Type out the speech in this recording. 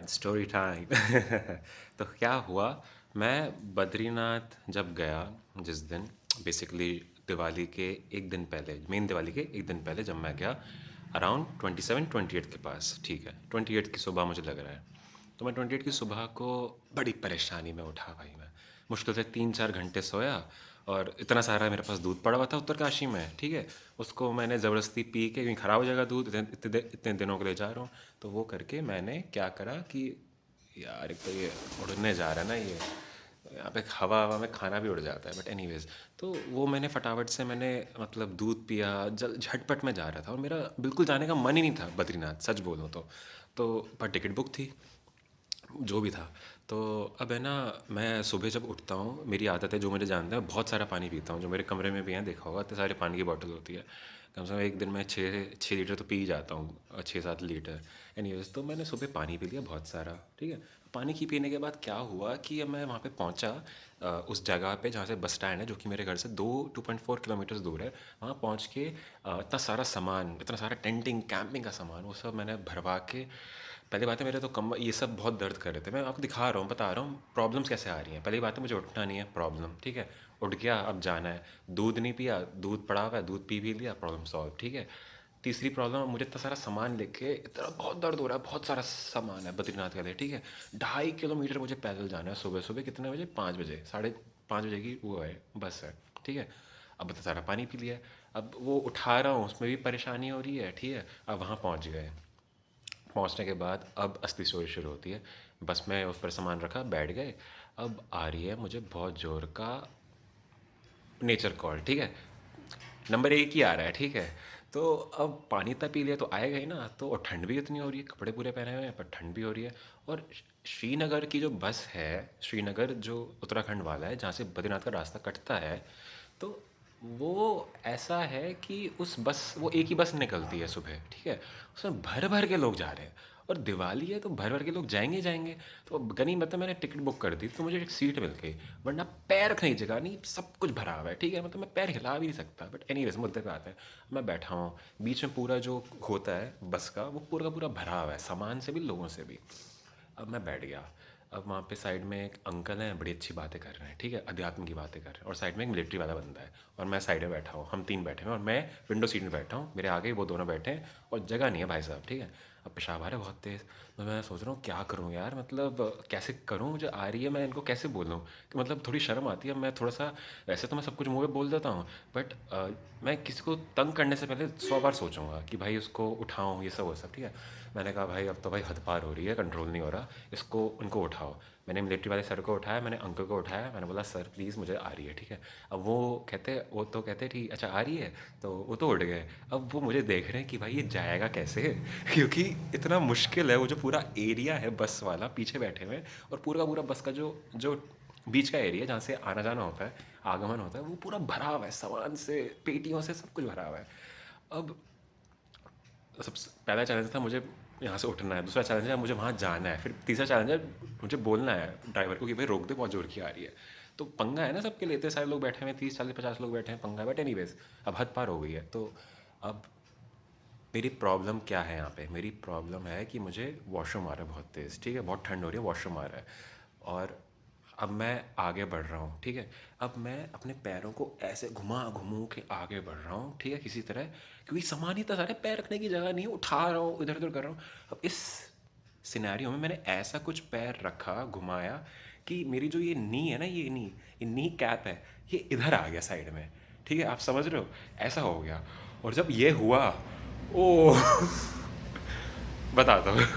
Story time. तो क्या हुआ, मैं बद्रीनाथ जब गया जिस दिन, बेसिकली दिवाली के एक दिन पहले, मेन दिवाली के एक दिन पहले जब मैं गया, अराउंड 27-28 के पास, ठीक है, 28 की सुबह मुझे लग रहा है। तो मैं 28 की सुबह को बड़ी परेशानी में उठा भाई। मैं मुश्किल से 3-4 घंटे सोया, और इतना सारा मेरे पास दूध पड़ा हुआ था उत्तरकाशी में, ठीक है। उसको मैंने ज़बरदस्ती पी के, क्योंकि ख़राब हो जाएगा दूध, इतने दिनों के लिए जा रहा हूँ। तो वो करके मैंने क्या करा कि यार, एक तो ये उड़ने जा रहा है ना ये, यहाँ पे हवा हवा में खाना भी उड़ जाता है, बट एनीवेज। तो वो मैंने फटाफट से मैंने मतलब दूध पिया, जल झटपट में जा रहा था, और मेरा बिल्कुल जाने का मन ही नहीं था बद्रीनाथ, सच बोलूँ तो पर टिकट बुक थी, जो भी था। तो अब है ना, मैं सुबह जब उठता हूँ, मेरी आदत है, जो मुझे जानते हैं, बहुत सारा पानी पीता हूँ, जो मेरे कमरे में भी हैं, देखा होगा, इतने सारे पानी की बॉटल होती है। कम से कम एक दिन में 6 लीटर तो पी ही जाता हूँ, 6-7 लीटर। एनीवेज, तो मैंने सुबह पानी पी लिया बहुत सारा, ठीक है। पानी की पीने के बाद क्या हुआ कि अब मैं वहाँ पे पहुँचा, उस जगह पे जहाँ से बस स्टैंड है, जो कि मेरे घर से 2.4 किलोमीटर दूर है। वहाँ पहुँच के इतना सारा सामान, इतना सारा टेंटिंग कैंपिंग का सामान, वो सब मैंने भरवा के, पहली बात है, मेरे तो कम ये सब बहुत दर्द कर रहे थे। मैं आपको दिखा रहा हूँ, बता रहा हूँ प्रॉब्लम्स कैसे आ रही हैं। पहली बात है, मुझे उठना नहीं है, प्रॉब्लम, ठीक है। उठ गया, अब जाना है। दूध नहीं पिया, दूध पड़ा हुआ है, दूध पी भी लिया, प्रॉब्लम सॉल्व, ठीक है। तीसरी प्रॉब्लम, मुझे इतना सारा सामान लेके इतना बहुत दर्द हो रहा है, बहुत सारा सामान है बद्रीनाथ के लिए, ठीक है। 2.5 किलोमीटर मुझे पैदल जाना है, सुबह सुबह कितने बजे, 5 बजे, 5:30 बजे की वो है, बस है, ठीक है। अब इतना सारा पानी पी लिया, अब वो उठा रहा हूँ, उसमें भी परेशानी हो रही है, ठीक है। अब वहाँ पहुँच गए। पहुंचने के बाद अब असली स्टोरी शुरू होती है। बस में उस पर सामान रखा, बैठ गए। अब आ रही है मुझे बहुत ज़ोर का नेचर कॉल, ठीक है। नंबर एक ही आ रहा है, ठीक है। तो अब पानी इतना पी लिया तो आएगा ही ना, तो और ठंड भी इतनी हो रही है, कपड़े पूरे पहने हुए हैं पर ठंड भी हो रही है। और श्रीनगर की जो बस है, श्रीनगर जो उत्तराखंड वाला है, जहाँ से बद्रीनाथ का रास्ता कटता है, तो वो ऐसा है कि उस बस, वो एक ही बस निकलती है सुबह, ठीक है। उसमें भर भर के लोग जा रहे हैं, और दिवाली है तो भर भर के लोग जाएंगे ही जाएंगे। तो अब गनी मतलब मैंने टिकट बुक कर दी, तो मुझे एक सीट मिल गई, वरना पैर रखने की जगह नहीं, सब कुछ भरा हुआ है, ठीक है। मतलब मैं पैर हिला भी नहीं सकता, बट एनीवेज, मुद्दे पे आते हैं। मैं बैठा हूँ, बीच में पूरा जो होता है बस का, वो पूरा का पूरा भरा हुआ है, सामान से भी, लोगों से भी। अब मैं बैठ गया। अब वहाँ पे साइड में एक अंकल हैं, बड़ी अच्छी बातें कर रहे हैं, ठीक है, अध्यात्म की बातें कर रहे हैं, और साइड में एक मिलिट्री वाला बंदा है, और मैं साइड में बैठा हूँ, हम तीन बैठे हैं, और मैं विंडो सीट में बैठा हूँ, मेरे आगे वो दोनों बैठे हैं, और जगह नहीं है भाई साहब, ठीक है। अब पेशाब आ रहा है बहुत तेज़। तो मैं सोच रहा हूँ क्या करूँ यार, मतलब कैसे करूँ, मुझे आ रही है, मैं इनको कैसे बोलूँ, कि मतलब थोड़ी शर्म आती है। मैं थोड़ा सा, वैसे तो मैं सब कुछ मुँह पे बोल देता हूँ, बट मैं किसी को तंग करने से पहले 100 बार सोचूंगा कि भाई उसको उठाऊँ, ये सब वो सब, ठीक है। मैंने कहा भाई अब तो भाई हद पार हो रही है, कंट्रोल नहीं हो रहा, इसको उनको उठाओ। मैंने मिलिट्री वाले सर को उठाया, मैंने अंकल को उठाया, मैंने बोला सर प्लीज़ मुझे आ रही है, ठीक है। अब वो तो कहते ठीक, अच्छा आ रही है, तो वो तो उठ गए। अब वो मुझे देख रहे हैं कि भाई ये जाएगा कैसे, क्योंकि इतना मुश्किल है, वो जो पूरा एरिया है बस वाला, पीछे बैठे हुए हैं, और पूरा का पूरा बस का जो जो बीच का एरिया जहाँ से आना जाना होता है, आगमन होता है, वो पूरा भरा हुआ है सामान से, पेटियों से, सब कुछ भरा हुआ है। अब सबसे पहला चैलेंज था मुझे यहाँ से उठना है, दूसरा चैलेंज है मुझे वहाँ जाना है, फिर तीसरा चैलेंज है मुझे बोलना है ड्राइवर को कि भाई रोक दे, बहुत जोर की आ रही है। तो पंगा है ना सबके लिए, इतने सारे लोग बैठे हुए हैं, 30-40-50 लोग बैठे हैं, पंगा है, बट एनीवेज, अब हद पार हो गई है। तो अब मेरी प्रॉब्लम क्या है यहाँ पे, मेरी प्रॉब्लम है कि मुझे वॉशरूम आ रहा है बहुत तेज़, ठीक है, बहुत ठंड हो रही है, वॉशरूम आ रहा है। और अब मैं आगे बढ़ रहा हूँ, ठीक है। अब मैं अपने पैरों को ऐसे घुमा घुमू के आगे बढ़ रहा हूँ, ठीक है, किसी तरह, क्योंकि सामान ही तो सारे, पैर रखने की जगह नहीं है, उठा रहा हूँ, इधर उधर कर रहा हूँ। अब इस सिनेरियो में मैंने ऐसा कुछ पैर रखा, घुमाया, कि मेरी जो ये नी है ना, ये नी कैप है, ये इधर आ गया साइड में, ठीक है, आप समझ रहे हो, ऐसा हो गया। और जब ये हुआ, ओ बताता हूँ।